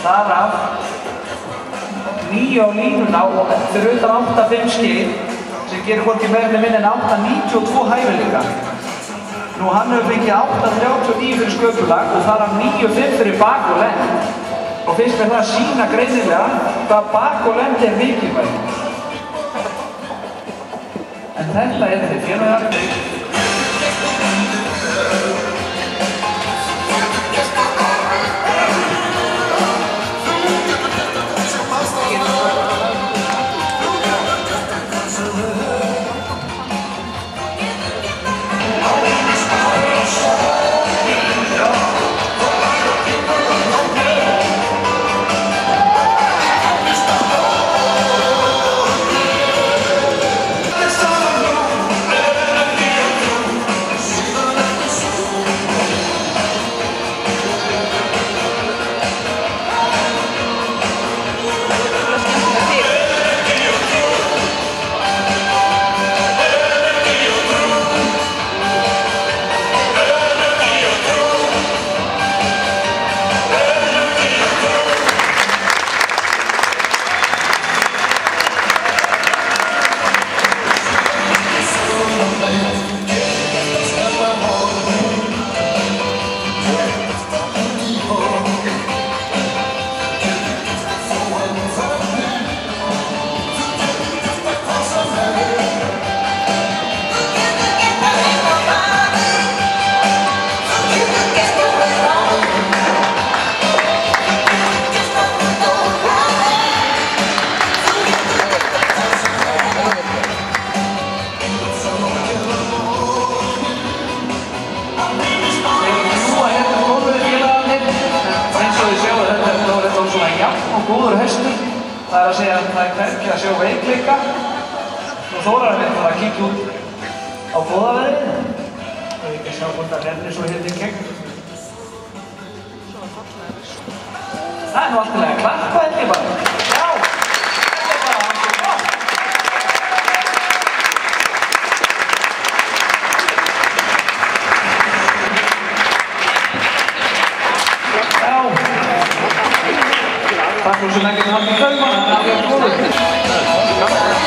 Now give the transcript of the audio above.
Þar af 9 á línuna og fyrir utan 8-5 skil sem gerir hvorki meira en minna en 8-92 hæfileika. Nú hann hefur fengið 8-39 fyrir sköpulag og þar af 9-5 fyrir bak og lend. Og finnst mér það að sýna greinilega hvað bak og lend mikilvægt. En þetta þeir félagar. Góður hestur, það að segja að það hvergi að sjá veikleika og Þórarinn vil fara að kíkja út á góðaveðrið. Það ekki að sjá hvort það nefnir svo hérna í gegn. Það nú allt í lagi að klappa henni bara. Já, þetta bara hans og gott. Takk fyrir svo lengi að hafa í kauman, það er mjög góður.